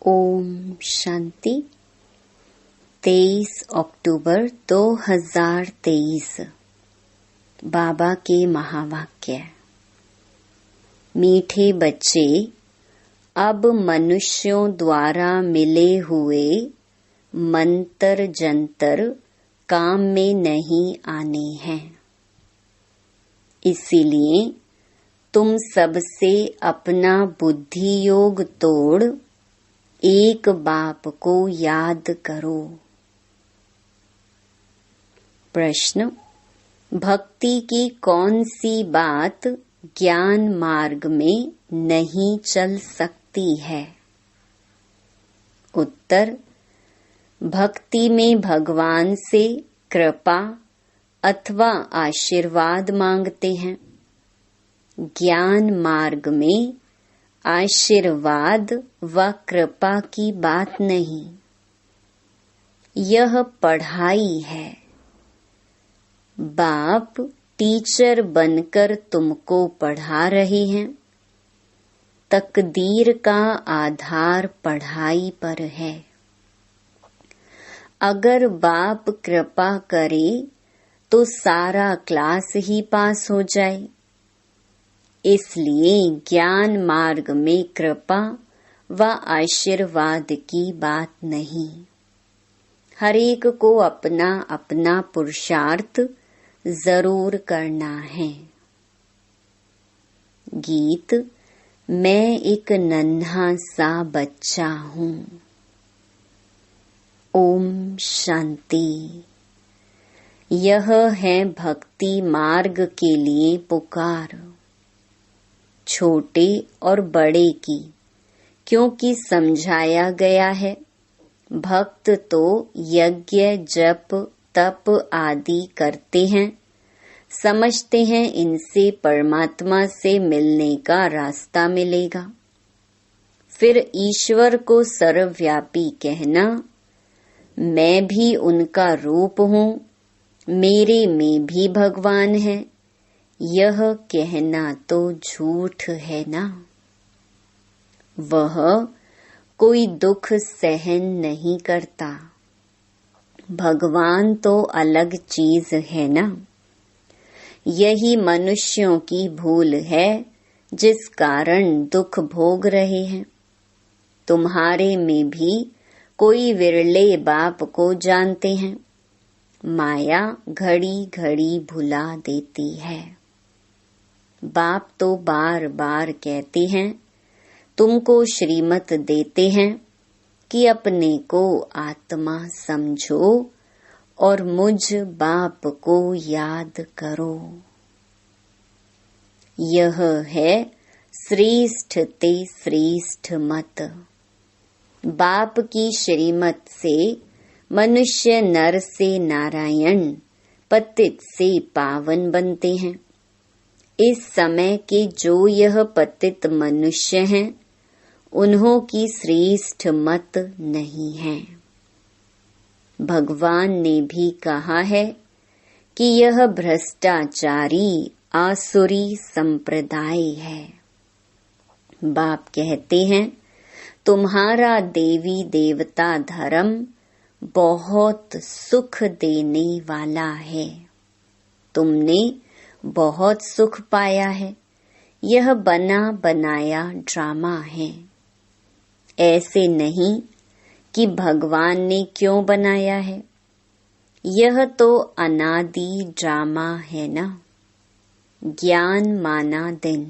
ओम शांति। 23 अक्टूबर 2023 बाबा के महावाक्य। मीठे बच्चे, अब मनुष्यों द्वारा मिले हुए मंत्र जंतर काम में नहीं आने हैं। इसीलिए तुम सबसे अपना बुद्धि योग तोड़ एक बाप को याद करो। प्रश्न: भक्ति की कौन सी बात ज्ञान मार्ग में नहीं चल सकती है? उत्तर: भक्ति में भगवान से कृपा अथवा आशीर्वाद मांगते हैं। ज्ञान मार्ग में आशीर्वाद व कृपा की बात नहीं, यह पढ़ाई है। बाप टीचर बनकर तुमको पढ़ा रहे हैं। तकदीर का आधार पढ़ाई पर है। अगर बाप कृपा करे तो सारा क्लास ही पास हो जाए। इसलिए ज्ञान मार्ग में कृपा व आशीर्वाद की बात नहीं। हर एक को अपना अपना पुरुषार्थ जरूर करना है। गीत: मैं एक नन्हा सा बच्चा हूँ। ओम शांति। यह है भक्ति मार्ग के लिए पुकार, छोटे और बड़े की, क्योंकि समझाया गया है भक्त तो यज्ञ जप तप आदि करते हैं, समझते हैं इनसे परमात्मा से मिलने का रास्ता मिलेगा। फिर ईश्वर को सर्वव्यापी कहना, मैं भी उनका रूप हूँ, मेरे में भी भगवान है, यह कहना तो झूठ है ना। वह कोई दुख सहन नहीं करता। भगवान तो अलग चीज है ना। यही मनुष्यों की भूल है जिस कारण दुख भोग रहे हैं। तुम्हारे में भी कोई विरले बाप को जानते हैं। माया घड़ी घड़ी भुला देती है। बाप तो बार बार कहते हैं, तुमको श्रीमत देते हैं कि अपने को आत्मा समझो और मुझ बाप को याद करो। यह है श्रेष्ठ ते श्रेष्ठ मत। बाप की श्रीमत से मनुष्य नर से नारायण, पतित से पावन बनते हैं। इस समय के जो यह पतित मनुष्य हैं, उन्हों की श्रेष्ठ मत नहीं है। भगवान ने भी कहा है कि यह भ्रष्टाचारी आसुरी संप्रदाय है। बाप कहते हैं, तुम्हारा देवी देवता धर्म बहुत सुख देने वाला है। तुमने बहुत सुख पाया है। यह बना बनाया ड्रामा है। ऐसे नहीं कि भगवान ने क्यों बनाया है। यह तो अनादि ड्रामा है ना। ज्ञान माना दिन,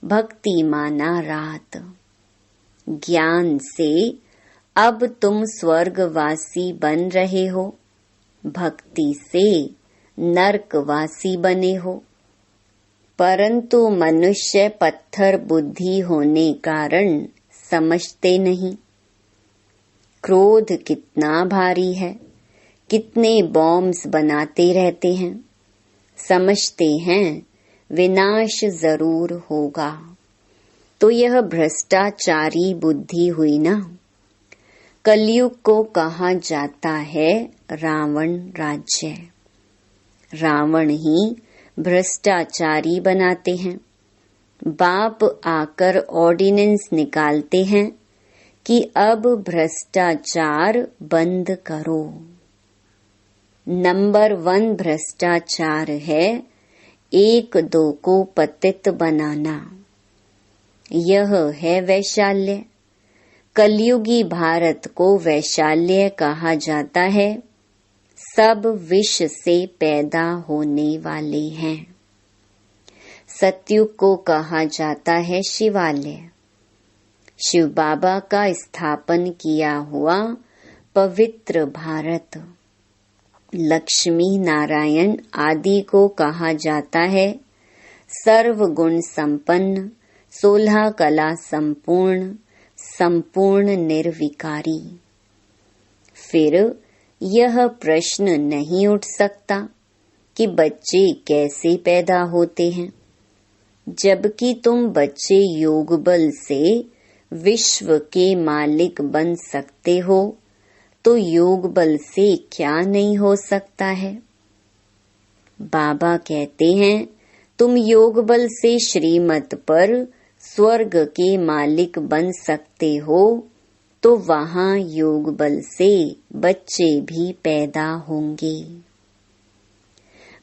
भक्ति माना रात। ज्ञान से अब तुम स्वर्गवासी बन रहे हो, भक्ति से नरकवासी बने हो। परंतु मनुष्य पत्थर बुद्धि होने कारण समझते नहीं। क्रोध कितना भारी है, कितने बॉम्ब्स बनाते रहते हैं। समझते हैं विनाश जरूर होगा। तो यह भ्रष्टाचारी बुद्धि हुई ना। कलयुग को कहा जाता है रावण राज्य। रावण ही भ्रष्टाचारी बनाते हैं। बाप आकर ऑर्डिनेंस निकालते हैं कि अब भ्रष्टाचार बंद करो। नंबर 1 भ्रष्टाचार है एक दो को पतित बनाना। यह है वैशाल्य। कलयुगी भारत को वैशाल्य कहा जाता है। सब विष से पैदा होने वाले हैं। सतयुग को कहा जाता है शिवालय। शिव बाबा का स्थापन किया हुआ पवित्र भारत। लक्ष्मी नारायण आदि को कहा जाता है सर्व गुण संपन्न, 16 कला संपूर्ण, संपूर्ण निर्विकारी। फिर यह प्रश्न नहीं उठ सकता कि बच्चे कैसे पैदा होते हैं, जबकि तुम बच्चे योग बल से विश्व के मालिक बन सकते हो, तो योग बल से क्या नहीं हो सकता है। बाबा कहते हैं तुम योग बल से श्रीमत पर स्वर्ग के मालिक बन सकते हो, तो वहाँ योग बल से बच्चे भी पैदा होंगे।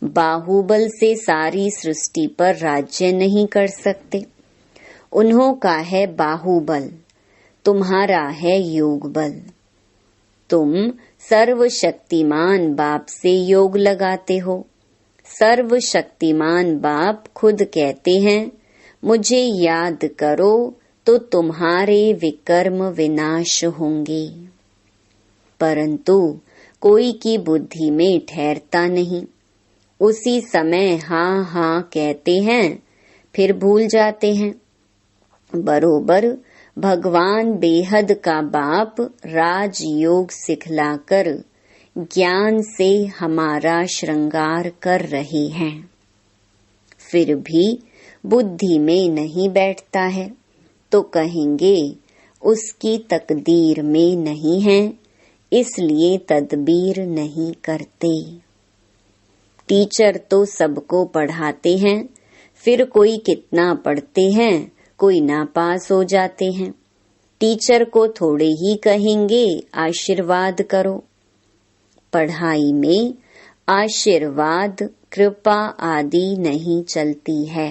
बाहुबल से सारी सृष्टि पर राज्य नहीं कर सकते। उन्हों का है बाहुबल, तुम्हारा है योग बल। तुम सर्वशक्तिमान बाप से योग लगाते हो। सर्वशक्तिमान बाप खुद कहते हैं मुझे याद करो तो तुम्हारे विकर्म विनाश होंगे। परंतु कोई की बुद्धि में ठहरता नहीं। उसी समय हाँ हाँ कहते हैं, फिर भूल जाते हैं। बरोबर भगवान बेहद का बाप राजयोग सिखलाकर ज्ञान से हमारा श्रृंगार कर रहे हैं। फिर भी बुद्धि में नहीं बैठता है, तो कहेंगे उसकी तकदीर में नहीं है, इसलिए तदबीर नहीं करते। टीचर तो सबको पढ़ाते हैं, फिर कोई कितना पढ़ते हैं, कोई नापास हो जाते हैं। टीचर को थोड़े ही कहेंगे आशीर्वाद करो। पढ़ाई में आशीर्वाद, कृपा आदि नहीं चलती है।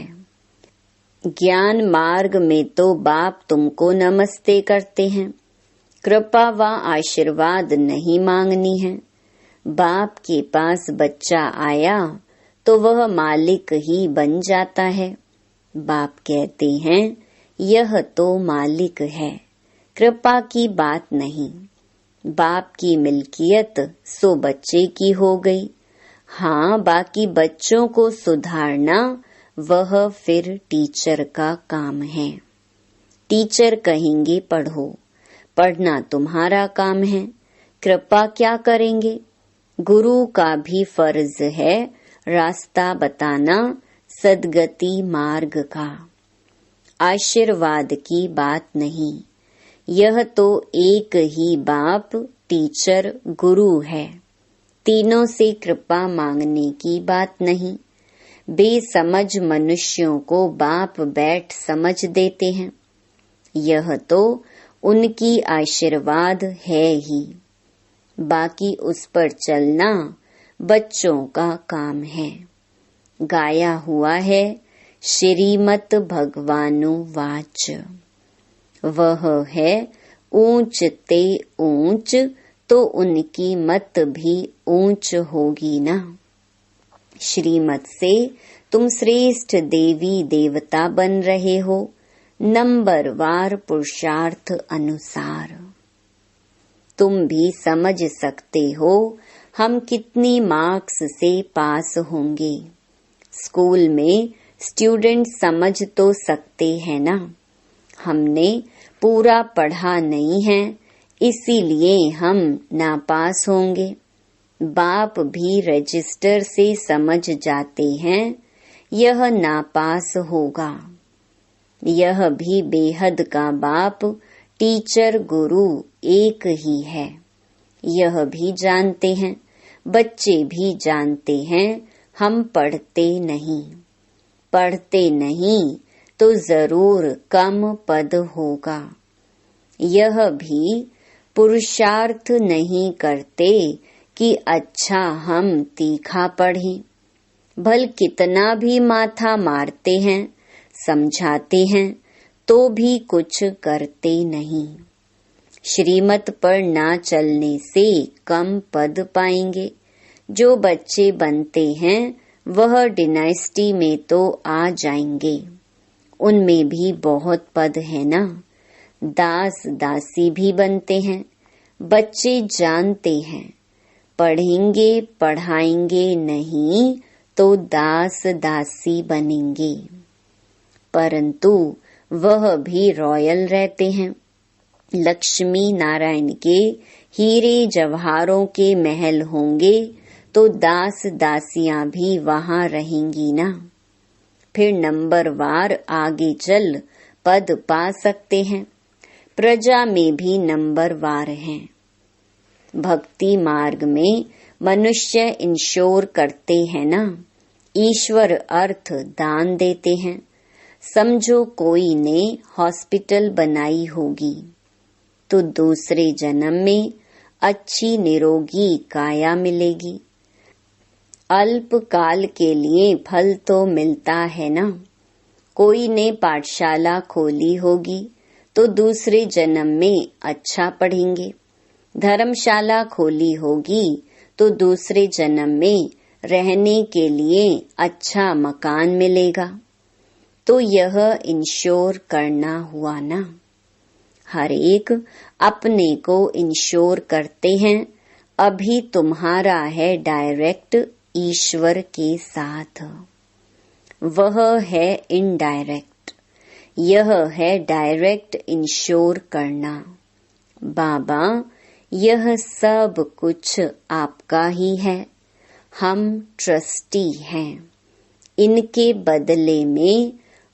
ज्ञान मार्ग में तो बाप तुमको नमस्ते करते हैं। कृपा व आशीर्वाद नहीं मांगनी है। बाप के पास बच्चा आया तो वह मालिक ही बन जाता है। बाप कहते हैं यह तो मालिक है, कृपा की बात नहीं। बाप की मिल्कियत सो बच्चे की हो गई। हाँ, बाकी बच्चों को सुधारना वह फिर टीचर का काम है। टीचर कहेंगे पढ़ो, पढ़ना तुम्हारा काम है। कृपा क्या करेंगे? गुरु का भी फर्ज है रास्ता बताना, सदगति मार्ग का। आशीर्वाद की बात नहीं। यह तो एक ही बाप टीचर गुरु है। तीनों से कृपा मांगने की बात नहीं। बेसमझ मनुष्यों को बाप बैठ समझ देते हैं। यह तो उनकी आशीर्वाद है ही, बाकी उस पर चलना बच्चों का काम है। गाया हुआ है श्रीमत भगवानु वाच। वह है ऊंच ते ऊंच, तो उनकी मत भी ऊंच होगी ना। श्रीमत से तुम श्रेष्ठ देवी देवता बन रहे हो, नंबरवार पुरुषार्थ अनुसार। तुम भी समझ सकते हो हम कितनी मार्क्स से पास होंगे। स्कूल में स्टूडेंट समझ तो सकते हैं ना। हमने पूरा पढ़ा नहीं है, इसीलिए हम नापास होंगे। बाप भी रजिस्टर से समझ जाते हैं यह नापास होगा। यह भी बेहद का बाप टीचर गुरु एक ही है। यह भी जानते हैं, बच्चे भी जानते हैं हम पढ़ते नहीं। पढ़ते नहीं तो जरूर कम पद होगा। यह भी पुरुषार्थ नहीं करते कि अच्छा हम तीखा पढ़ें। भल कितना भी माथा मारते हैं, समझाते हैं, तो भी कुछ करते नहीं। श्रीमत पर ना चलने से कम पद पाएंगे। जो बच्चे बनते हैं वह डिनाइस्टी में तो आ जाएंगे। उनमें भी बहुत पद है ना। दास दासी भी बनते हैं। बच्चे जानते हैं, पढ़ेंगे पढ़ाएंगे नहीं तो दास दासी बनेंगे। परंतु वह भी रॉयल रहते हैं। लक्ष्मी नारायण के हीरे जवाहरों के महल होंगे तो दास दासियां भी वहां रहेंगी ना। फिर नंबरवार आगे चल पद पा सकते हैं। प्रजा में भी नंबरवार हैं। भक्ति मार्ग में मनुष्य इंश्योर करते हैं ना। ईश्वर अर्थ दान देते हैं। समझो कोई ने हॉस्पिटल बनाई होगी तो दूसरे जन्म में अच्छी निरोगी काया मिलेगी। अल्प काल के लिए फल तो मिलता है ना। कोई ने पाठशाला खोली होगी तो दूसरे जन्म में अच्छा पढ़ेंगे। धर्मशाला खोली होगी तो दूसरे जन्म में रहने के लिए अच्छा मकान मिलेगा। तो यह इंश्योर करना हुआ ना। हर एक अपने को इंश्योर करते हैं। अभी तुम्हारा है डायरेक्ट ईश्वर के साथ, वह है इनडायरेक्ट। यह है डायरेक्ट इंश्योर करना। बाबा, यह सब कुछ आपका ही है। हम ट्रस्टी हैं। इनके बदले में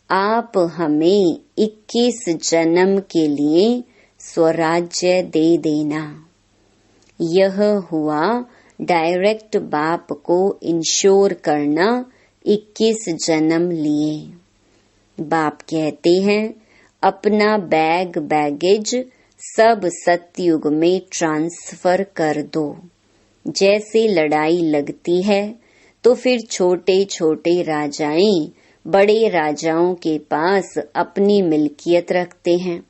आप हमें 21 जन्म के लिए स्वराज्य दे देना। यह हुआ डायरेक्ट बाप को इंश्योर करना 21 जन्म लिए। बाप कहते हैं अपना बैगेज सब सतयुग में ट्रांसफर कर दो। जैसे लड़ाई लगती है तो फिर छोटे छोटे राजाएं बड़े राजाओं के पास अपनी मिल्कियत रखते हैं।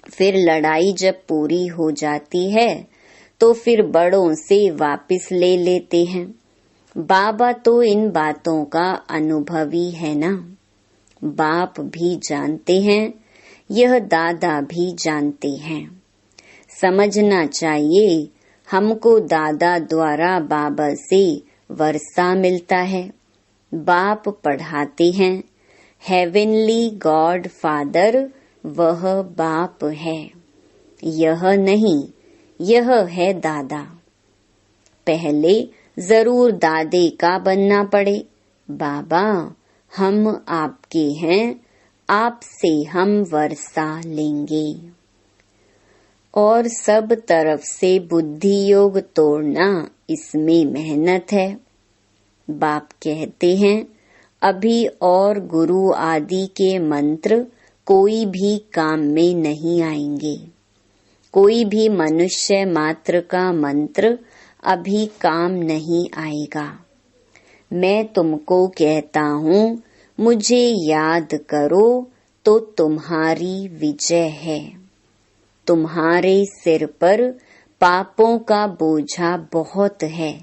फिर लड़ाई जब पूरी हो जाती है तो फिर बड़ों से वापस ले लेते हैं। बाबा तो इन बातों का अनुभवी है ना। बाप भी जानते हैं, यह दादा भी जानते हैं। समझना चाहिए हमको दादा द्वारा बाबा से वर्षा मिलता है। बाप पढ़ाते हैं। हेवनली गॉड फादर वह बाप है। यह नहीं, यह है दादा। पहले जरूर दादे का बनना पड़े। बाबा, हम आपके हैं, आपसे हम वर्षा लेंगे। और सब तरफ से बुद्धि योग तोड़ना, इसमें मेहनत है। बाप कहते हैं अभी और गुरु आदि के मंत्र कोई भी काम में नहीं आएंगे। कोई भी मनुष्य मात्र का मंत्र अभी काम नहीं आएगा। मैं तुमको कहता हूँ मुझे याद करो तो तुम्हारी विजय है। तुम्हारे सिर पर पापों का बोझा बहुत है।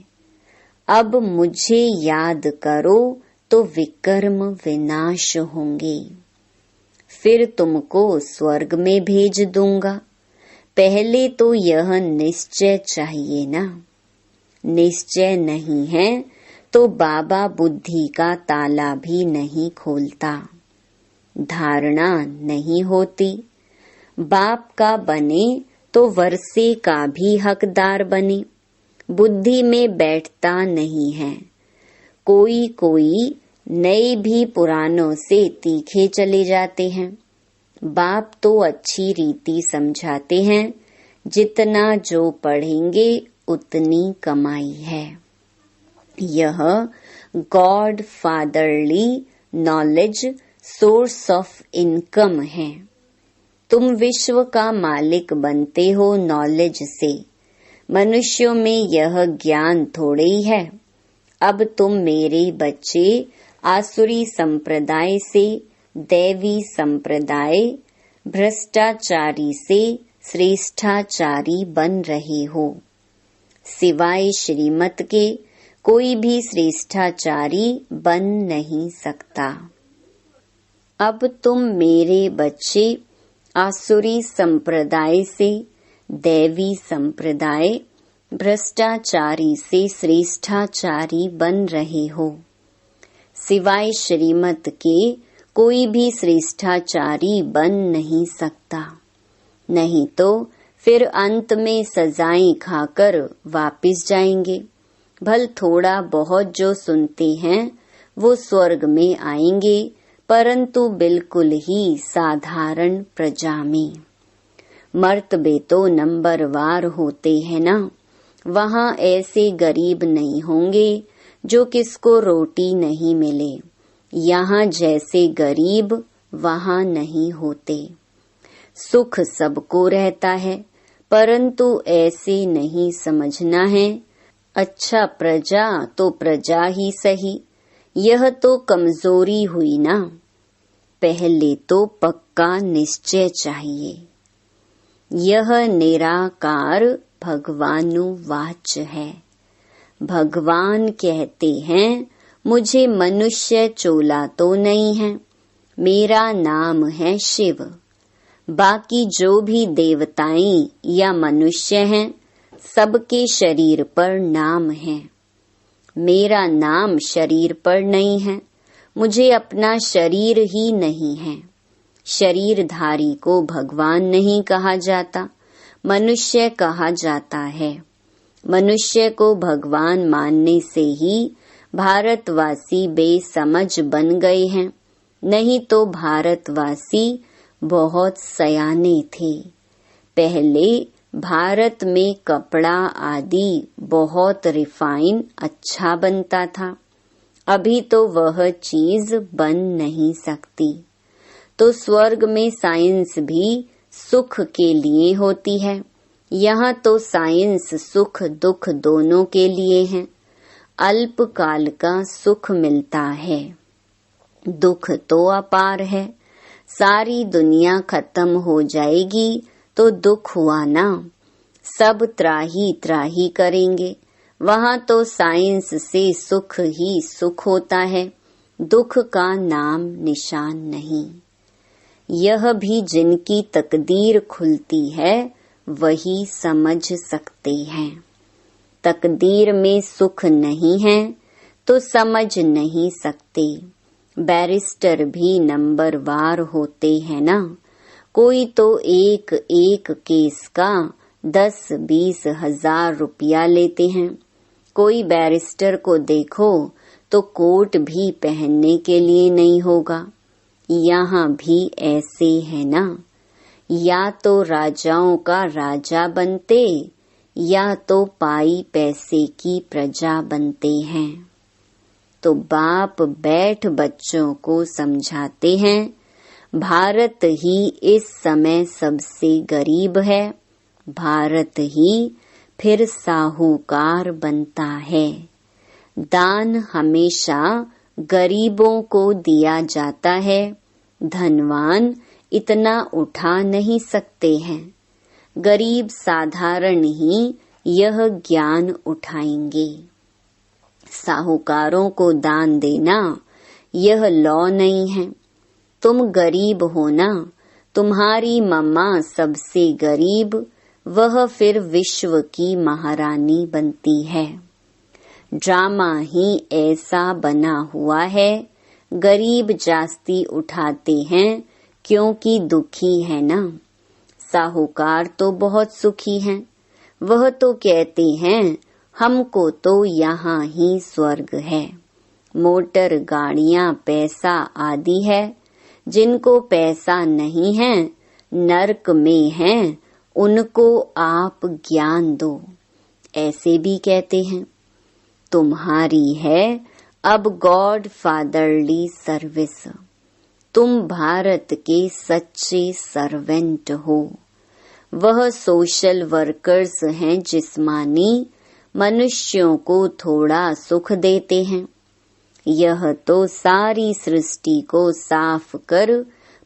अब मुझे याद करो तो विकर्म विनाश होंगे। फिर तुमको स्वर्ग में भेज दूंगा। पहले तो यह निश्चय चाहिए ना। निश्चय नहीं है तो बाबा बुद्धि का ताला भी नहीं खोलता। धारणा नहीं होती। बाप का बने तो वर्षे का भी हकदार बने। बुद्धि में बैठता नहीं है। कोई कोई नए भी पुरानों से तीखे चले जाते हैं। बाप तो अच्छी रीति समझाते हैं, जितना जो पढ़ेंगे उतनी कमाई है। यह God fatherly knowledge source of income है। तुम विश्व का मालिक बनते हो नॉलेज से। मनुष्यों में यह ज्ञान थोड़े ही है। अब तुम मेरे बच्चे आसुरी संप्रदाय से दैवी संप्रदाय, भ्रष्टाचारी से श्रेष्ठाचारी बन रहे हो। सिवाय श्रीमत के कोई भी श्रेष्ठाचारी बन नहीं सकता। अब तुम मेरे बच्चे आसुरी संप्रदाय से दैवी संप्रदाय, भ्रष्टाचारी से श्रेष्ठाचारी बन रहे हो। सिवाय श्रीमत के कोई भी श्रेष्ठाचारी बन नहीं सकता, नहीं तो फिर अंत में सजाएं खाकर वापिस जाएंगे। भल थोड़ा बहुत जो सुनते हैं वो स्वर्ग में आएंगे, परंतु बिल्कुल ही साधारण प्रजा में। मर्तबे तो नंबरवार होते हैं ना। वहाँ ऐसे गरीब नहीं होंगे जो किसको रोटी नहीं मिले। यहाँ जैसे गरीब वहाँ नहीं होते। सुख सबको रहता है, परंतु ऐसे नहीं समझना है। अच्छा प्रजा तो प्रजा ही सही, यह तो कमजोरी हुई ना। पहले तो पक्का निश्चय चाहिए। यह निराकार भगवानुवाच है। भगवान कहते हैं, मुझे मनुष्य चोला तो नहीं है, मेरा नाम है शिव। बाकी जो भी देवताएं या मनुष्य हैं, सबके शरीर पर नाम है। मेरा नाम शरीर पर नहीं है। मुझे अपना शरीर ही नहीं है। शरीरधारी को भगवान नहीं कहा जाता, मनुष्य कहा जाता है। मनुष्य को भगवान मानने से ही भारतवासी बेसमझ बन गए हैं, नहीं तो भारतवासी बहुत सयाने थे। पहले भारत में कपड़ा आदि बहुत रिफाइन अच्छा बनता था, अभी तो वह चीज बन नहीं सकती। तो स्वर्ग में साइंस भी सुख के लिए होती है। यहाँ तो साइंस सुख दुख दोनों के लिए है। अल्पकाल का सुख मिलता है, दुख तो अपार है। सारी दुनिया खत्म हो जाएगी तो दुख हुआ ना। सब त्राही त्राही करेंगे। वहाँ तो साइंस से सुख ही सुख होता है, दुख का नाम निशान नहीं। यह भी जिनकी तकदीर खुलती है वही समझ सकते हैं। तकदीर में सुख नहीं है तो समझ नहीं सकते। बैरिस्टर भी नंबरवार होते हैं ना। कोई तो एक एक केस का 10-20 हजार रुपया लेते हैं। कोई बैरिस्टर को देखो तो कोट भी पहनने के लिए नहीं होगा। यहाँ भी ऐसे है ना। या तो राजाओं का राजा बनते या तो पाई पैसे की प्रजा बनते हैं। तो बाप बैठ बच्चों को समझाते हैं, भारत ही इस समय सबसे गरीब है। भारत ही फिर साहूकार बनता है। दान हमेशा गरीबों को दिया जाता है। धनवान इतना उठा नहीं सकते हैं। गरीब साधारण ही यह ज्ञान उठाएंगे। साहूकारों को दान देना यह लॉ नहीं है। तुम गरीब हो ना, तुम्हारी मम्मा सबसे गरीब, वह फिर विश्व की महारानी बनती है। ड्रामा ही ऐसा बना हुआ है। गरीब जास्ती उठाते हैं क्योंकि दुखी है ना। साहूकार तो बहुत सुखी हैं। वह तो कहते हैं, हमको तो यहाँ ही स्वर्ग है। मोटर गाड़ियाँ पैसा आदि है। जिनको पैसा नहीं है, नरक में हैं, उनको आप ज्ञान दो। ऐसे भी कहते हैं। तुम्हारी है अब गॉड फादरली सर्विस। तुम भारत के सच्चे सर्वेंट हो। वह सोशल वर्कर्स हैं जिस्मानी मनुष्यों को थोड़ा सुख देते हैं। यह तो सारी सृष्टि को साफ कर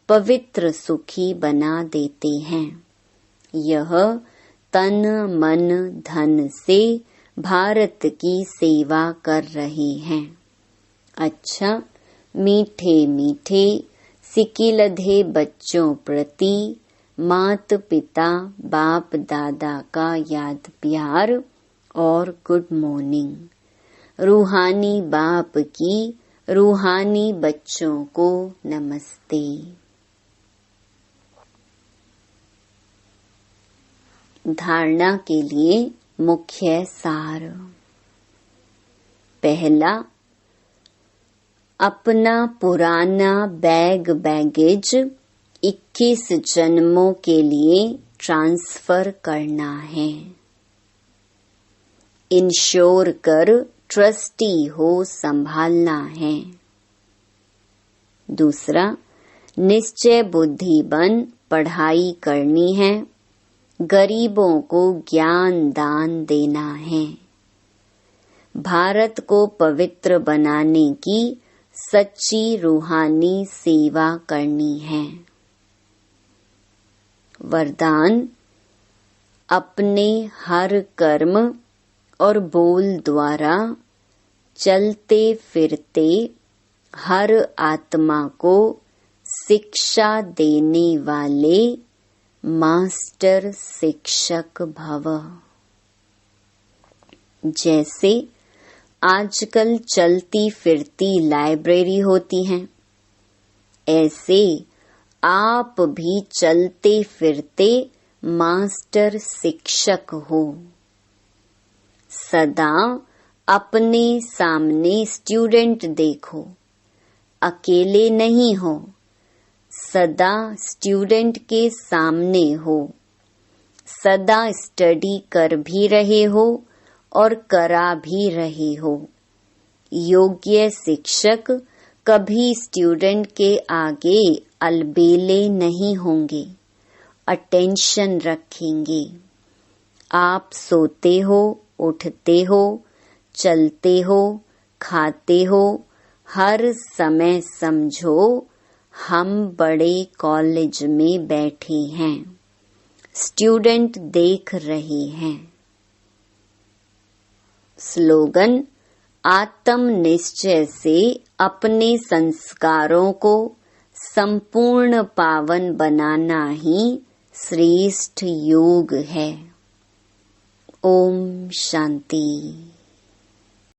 पवित्र सुखी बना देते हैं। यह तन मन धन से भारत की सेवा कर रहे हैं। अच्छा, मीठे मीठे सिकिलधे बच्चों प्रति मात पिता बाप दादा का याद प्यार और गुड मॉर्निंग। रूहानी बाप की रूहानी बच्चों को नमस्ते। धारणा के लिए मुख्य सार। पहला, अपना पुराना बैगेज 21 जन्मों के लिए ट्रांसफर करना है। इंश्योर कर ट्रस्टी हो संभालना है। दूसरा, निश्चय बुद्धि बन पढ़ाई करनी है। गरीबों को ज्ञान दान देना है। भारत को पवित्र बनाने की सच्ची रूहानी सेवा करनी है। वरदान, अपने हर कर्म और बोल द्वारा चलते फिरते हर आत्मा को शिक्षा देने वाले मास्टर शिक्षक भव। जैसे आजकल चलती फिरती लाइब्रेरी होती हैं, ऐसे आप भी चलते फिरते मास्टर शिक्षक हो। सदा अपने सामने स्टूडेंट देखो, अकेले नहीं हो। सदा स्टूडेंट के सामने हो। सदा स्टडी कर भी रहे हो और करा भी रहे हो। योग्य शिक्षक कभी स्टूडेंट के आगे अलबेले नहीं होंगे, अटेंशन रखेंगे। आप सोते हो, उठते हो, चलते हो, खाते हो, हर समय समझो हम बड़े कॉलेज में बैठे हैं, स्टूडेंट देख रहे हैं। स्लोगन, आत्म निश्चय से अपने संस्कारों को संपूर्ण पावन बनाना ही श्रेष्ठ योग है। ओम शांति।